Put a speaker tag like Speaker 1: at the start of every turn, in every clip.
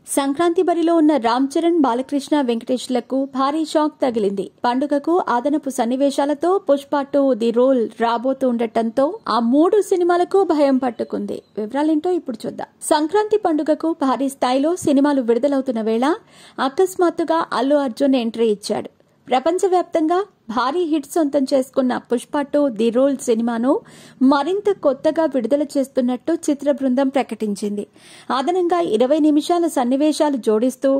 Speaker 1: సంక్రాంతి బరిలో ఉన్న రామ్ చరణ్, బాలకృష్ణ, వెంకటేష్లకు భారీ షాక్ తగిలింది. పండుగకు అదనపు సన్నివేశాలతో పుష్ప 2 ది రోల్ రాబోతూ ఉండటంతో ఆ 3 సినిమాలకు భయం పట్టుకుంది. వివరాలేంటో ఇప్పుడు చూద్దాం. సంక్రాంతి పండుగకు భారీ స్థాయిలో సినిమాలు విడుదలవుతున్న వేళ అకస్మాత్తుగా అల్లు అర్జున్ ఎంట్రీ ఇచ్చాడు. ప్రపంచవ్యాప్తంగా భారీ హిట్ సొంతం చేసుకున్న పుష్ప 2 ది రోల్ సినిమాను మరింత కొత్తగా విడుదల చేస్తున్నట్టు చిత్ర బృందం ప్రకటించింది. అదనంగా 20 నిమిషాల సన్నివేశాలు జోడిస్తూ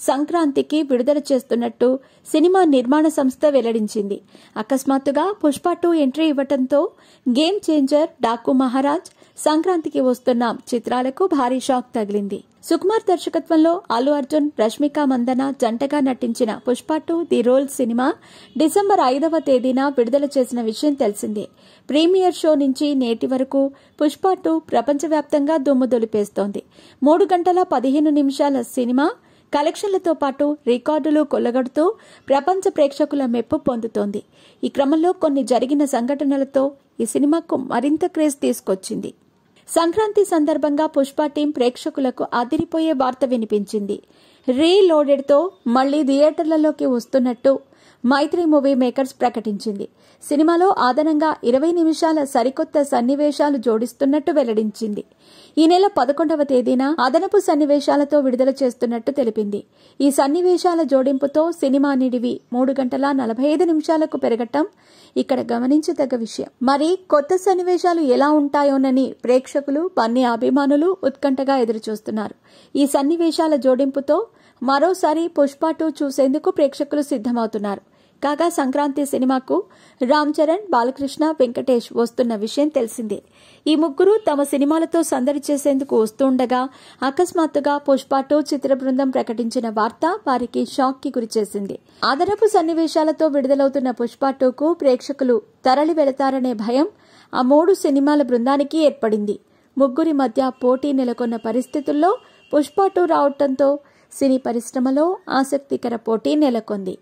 Speaker 1: సంక్రాంతికి విడుదల చేస్తున్నట్టు సినిమా నిర్మాణ సంస్థ వెల్లడించింది. అకస్మాత్తుగా పుష్ప 2 ఎంట్రీ ఇవ్వడంతో గేమ్ చేంజర్, డాకు మహారాజ్, సంక్రాంతికి వస్తున్న చిత్రాలకు భారీ షాక్ తగిలింది. సుకుమార్ దర్శకత్వంలో అల్లు అర్జున్, రష్మిక మందన జంటగా నటించిన Pushpa 2 the rule cinema December 5వ తేదీన విడుదల చేసిన విషయం తెలిసిందే. ప్రీమియర్ షో నుంచి నేటి వరకు పుష్ప 2 ప్రపంచవ్యాప్తంగా దుమ్ము దులిపేస్తోంది. 3 గంటల 15 నిమిషాల సినిమా కలెక్షన్లతో పాటు రికార్డులు కొల్లగొడుతూ ప్రపంచ ప్రేక్షకుల మెప్పు పొందుతోంది. ఈ క్రమంలో కొన్ని జరిగిన సంఘటనలతో ఈ సినిమాకు మరింత క్రేజ్ తీసుకొచ్చింది. సంక్రాంతి సందర్భంగా పుష్ప టీం ప్రేక్షకులకు అదిరిపోయే వార్త వినిపించింది. రీలోడెడ్తో మళ్లీ థియేటర్లలోకి వస్తున్నట్టు మైత్రి మూవీ మేకర్స్ ప్రకటించింది. సినిమాలో అదనంగా 20 నిమిషాల సరికొత్త సన్నివేశాలు జోడిస్తున్నట్టు వెల్లడించింది. ఈ నెల 11వ తేదీన అదనపు సన్నివేశాలతో విడుదల చేస్తున్నట్టు తెలిపింది. ఈ సన్నివేశాల జోడింపుతో సినిమా నిడివి 3 గంటల 45 నిమిషాలకు పెరగటం ఇక్కడ గమనించదగ్గ విషయం. మరి కొత్త సన్నివేశాలు ఎలా ఉంటాయోనని ప్రేక్షకులు, బన్నీ అభిమానులు ఉత్కంఠగా ఎదురుచూస్తున్నారు. ఈ సన్నివేశాల జోడింపుతో మరోసారి పుష్ప 2 చూసేందుకు ప్రేక్షకులు సిద్దమవుతున్నారు. కాగా సంక్రాంతి సినిమాకు రామ్ చరణ్, బాలకృష్ణ, వెంకటేష్ వస్తున్న విషయం తెలిసిందే. ఈ ముగ్గురు తమ సినిమాలతో సందడి చేసేందుకు వస్తుండగా అకస్మాత్తుగా పుష్ప 2 చిత్ర బృందం ప్రకటించిన వార్త వారికి షాక్ కి గురిచేసింది. అదనపు సన్నివేశాలతో విడుదలవుతున్న పుష్ప 2కు ప్రేక్షకులు తరలి వెళతారనే భయం ఆ 3 సినిమాల బృందానికి ఏర్పడింది. ముగ్గురి మధ్య పోటీ నెలకొన్న పరిస్థితుల్లో పుష్ప 2 రావడంతో సినీ పరిశ్రమలో ఆసక్తికర పోటీ నెలకొంది.